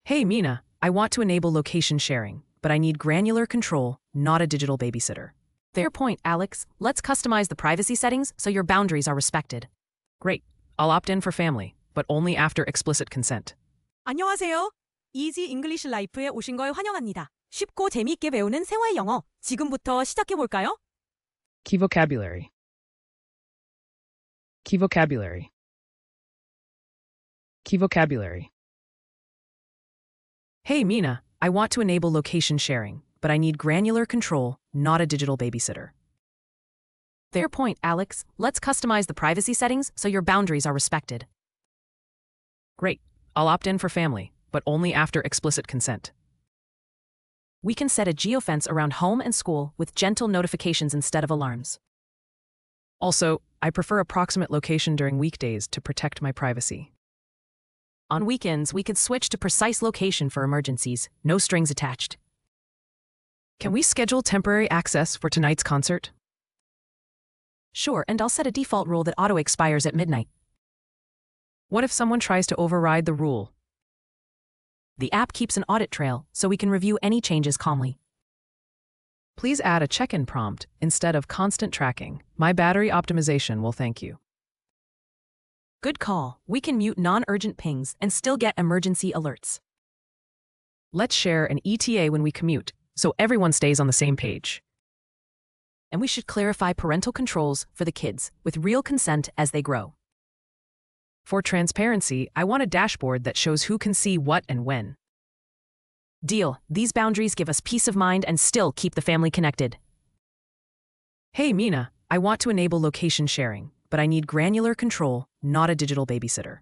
Hey Mina, I want to enable location sharing, but I need granular control, not a digital babysitter. Fair point, Alex. Let's customize the privacy settings so your boundaries are respected. Great. I'll opt in for family, but only after explicit consent. 안녕하세요. 이지 잉글리시 라이프에 오신 걸 환영합니다. 쉽고 재미있게 배우는 생활 영어. 지금부터 시작해 볼까요? Key vocabulary. Key vocabulary. Key vocabulary. Hey Mina, I want to enable location sharing, but I need granular control, not a digital babysitter. Fair point, Alex. Let's customize the privacy settings so your boundaries are respected. Great. I'll opt in for family, but only after explicit consent. We can set a geofence around home and school with gentle notifications instead of alarms. Also, I prefer approximate location during weekdays to protect my privacy. On weekends, we could switch to precise location for emergencies, no strings attached. Can we schedule temporary access for tonight's concert? Sure, and I'll set a default rule that auto-expires at midnight. What if someone tries to override the rule? The app keeps an audit trail, so we can review any changes calmly. Please add a check-in prompt instead of constant tracking. My battery optimization will thank you. Good call. We can mute non-urgent pings and still get emergency alerts. Let's share an ETA when we commute, so everyone stays on the same page. And we should clarify parental controls for the kids with real consent as they grow. For transparency, I want a dashboard that shows who can see what and when. Deal. These boundaries give us peace of mind and still keep the family connected. Hey Mina, I want to enable location sharing, but I need granular control, not a digital babysitter.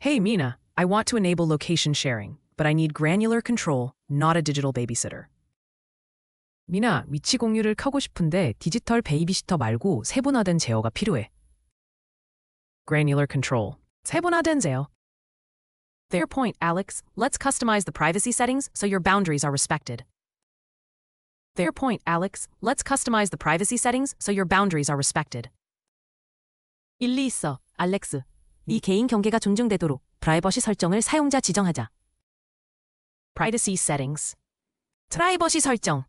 Hey Mina, I want to enable location sharing, but I need granular control, not a digital babysitter. 미나, 위치 공유를 켜고 싶은데 디지털 베이비시터 말고 세분화된 제어가 필요해. Granular control. 세분화된 제어. Fair point, Alex. Let's customize the privacy settings so your boundaries are respected. Fair point, Alex. Let's customize the privacy settings so your boundaries are respected. 일리 있어, 알렉스. 네 개인 경계가 존중되도록 프라이버시 설정을 사용자 지정하자. Privacy settings. 프라이버시 설정.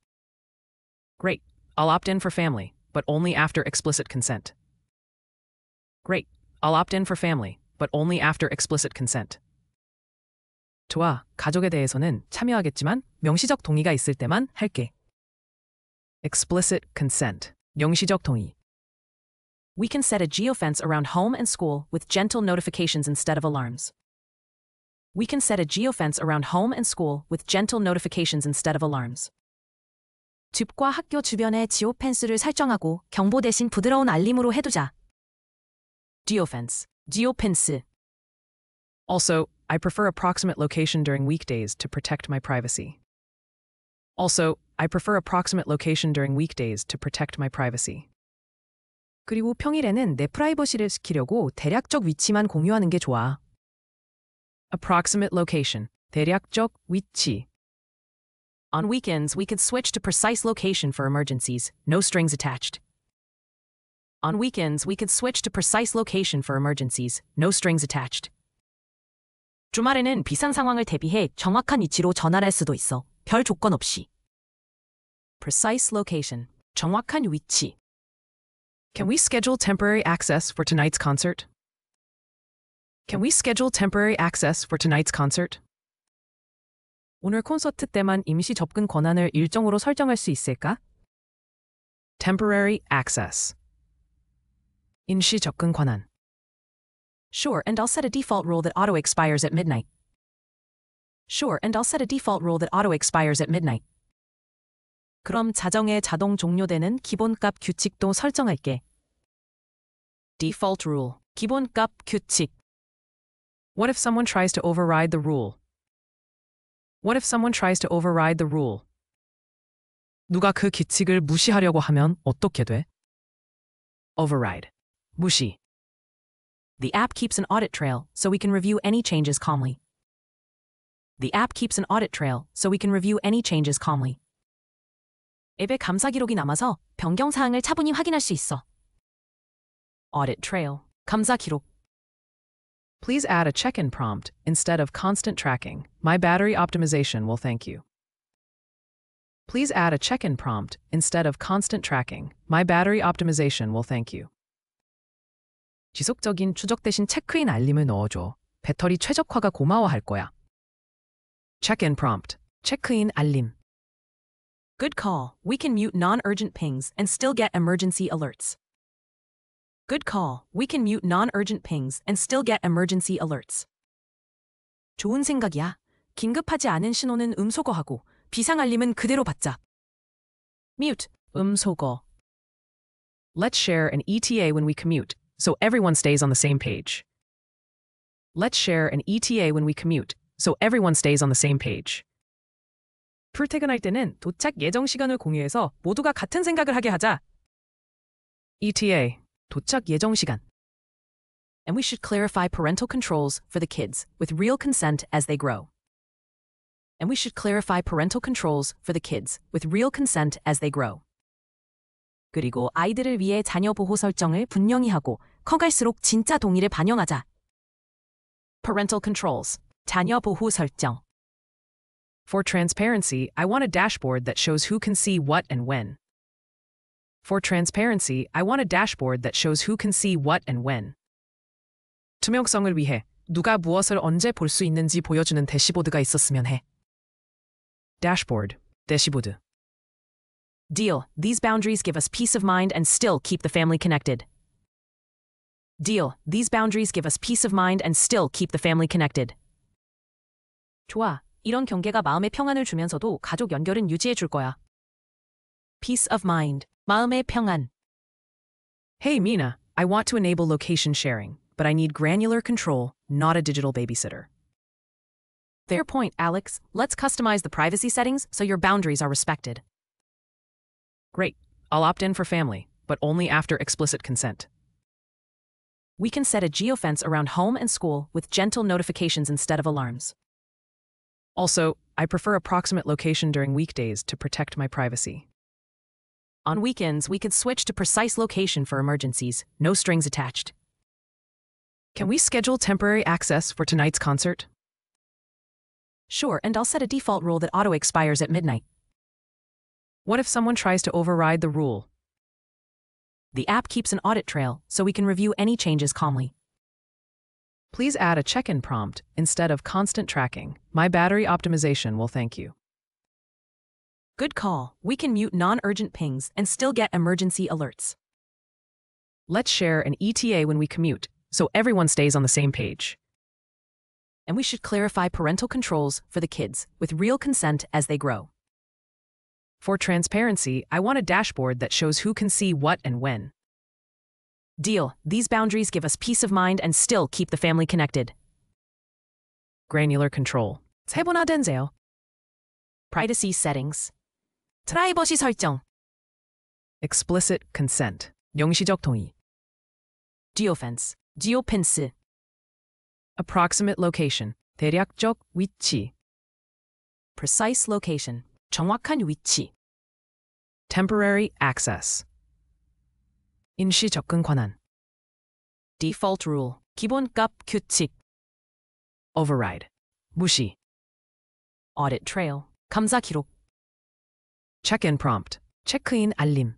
Great. I'll opt in for family, but only after explicit consent. Great. I'll opt in for family, but only after explicit consent. 좋아, 가족에 대해서는 참여하겠지만 명시적 동의가 있을 때만 할게. Explicit consent. 명시적 동의. We can set a geofence around home and school with gentle notifications instead of alarms. We can set a geofence around home and school with gentle notifications instead of alarms. 집과 학교 주변에 지오펜스를 설정하고 경보 대신 부드러운 알림으로 해두자. Geofence. Geofence. Also, I prefer approximate location during weekdays to protect my privacy. Also, I prefer approximate location during weekdays to protect my privacy. 그리고 평일에는 내 프라이버시를 지키려고 대략적 위치만 공유하는 게 좋아. Approximate location. 대략적 위치. On weekends, we could switch to precise location for emergencies, no strings attached. On weekends, we could switch to precise location for emergencies, no strings attached. 주말에는 비상 상황을 대비해 정확한 위치로 전화를 할 수도 있어. 별 조건 없이. Precise location. 정확한 위치. Can we schedule temporary access for tonight's concert? Can we schedule temporary access for tonight's concert? 오늘 콘서트 때만 임시 접근 권한을 일정으로 설정할 수 있을까? Temporary access. 임시 접근 권한. Sure, and I'll set a default rule that auto-expires at midnight. Sure, and I'll set a default rule that auto-expires at midnight. 그럼 자정에 자동 종료되는 기본값 규칙도 설정할게. Default rule. 기본값 규칙. What if someone tries to override the rule? What if someone tries to override the rule? 누가 그 규칙을 무시하려고 하면 어떻게 돼? Override. 무시. The app keeps an audit trail, so we can review any changes calmly. The app keeps an audit trail, so we can review any changes calmly. 앱에 감사 기록이 남아서 변경 사항을 차분히 확인할 수 있어. Audit trail. 감사 기록. Please add a check-in prompt instead of constant tracking. My battery optimization will thank you. Please add a check-in prompt instead of constant tracking. My battery optimization will thank you. 지속적인 추적 대신 체크인 알림을 넣어줘. 배터리 최적화가 고마워할 거야. Check-in prompt. 체크인 알림. Good call. We can mute non-urgent pings and still get emergency alerts. Good call. We can mute non-urgent pings and still get emergency alerts. 좋은 생각이야. 긴급하지 않은 신호는 음소거하고 비상 알림은 그대로 받자. Mute. 음소거. Let's share an ETA when we commute, so everyone stays on the same page. Let's share an ETA when we commute, so everyone stays on the same page. 출퇴근할 때는 도착 예정 시간을 공유해서 모두가 같은 생각을 하게 하자. ETA. 도착 예정 시간. And we should clarify parental controls for the kids with real consent as they grow. And we should clarify parental controls for the kids with real consent as they grow. 그리고 아이들을 위해 자녀 보호 설정을 분명히 하고 커갈수록 진짜 동의를 반영하자. Parental controls. 자녀 보호 설정. For transparency, I want a dashboard that shows who can see what and when. For transparency, I want a dashboard that shows who can see what and when. 투명성을 위해 누가 무엇을 언제 볼 수 있는지 보여주는 대시보드가 있었으면 해. Dashboard. 대시보드. Deal. These boundaries give us peace of mind and still keep the family connected. Deal. These boundaries give us peace of mind and still keep the family connected. 좋아. 이런 경계가 마음의 평안을 주면서도 가족 연결은 유지해 줄 거야. Peace of mind. 마음의 평안. Hey, Mina, I want to enable location sharing, but I need granular control, not a digital babysitter. Fair point, Alex. Let's customize the privacy settings so your boundaries are respected. Great. I'll opt in for family, but only after explicit consent. We can set a geofence around home and school with gentle notifications instead of alarms. Also, I prefer approximate location during weekdays to protect my privacy. On weekends, we could switch to precise location for emergencies, no strings attached. Can we schedule temporary access for tonight's concert? Sure, and I'll set a default rule that auto expires at midnight. What if someone tries to override the rule? The app keeps an audit trail, so we can review any changes calmly. Please add a check-in prompt instead of constant tracking. My battery optimization will thank you. Good call. We can mute non-urgent pings and still get emergency alerts. Let's share an ETA when we commute, so everyone stays on the same page. And we should clarify parental controls for the kids with real consent as they grow. For transparency, I want a dashboard that shows who can see what and when. Deal. These boundaries give us peace of mind and still keep the family connected. Granular control. 세분화된세요. Privacy settings. 프라이버시 설정. Explicit consent. 명시적 동의. Geofence. Geofence. Approximate location. 대략적 위치. Precise location. 정확한 위치. Temporary access. 임시 접근 권한. Default rule. 기본값 규칙. Override. 무시. Audit trail. 감사 기록. Check-in prompt. 체크인 알림.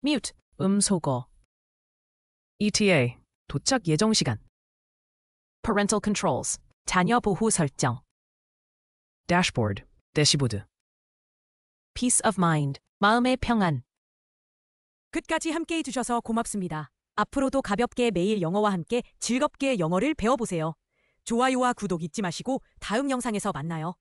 Mute. 음소거. ETA. 도착 예정 시간. Parental controls. 자녀 보호 설정. Dashboard. 대시보드. Peace of mind. 마음의 평안. 끝까지 함께 해주셔서 고맙습니다. 앞으로도 가볍게 매일 영어와 함께 즐겁게 영어를 배워보세요. 좋아요와 구독 잊지 마시고 다음 영상에서 만나요.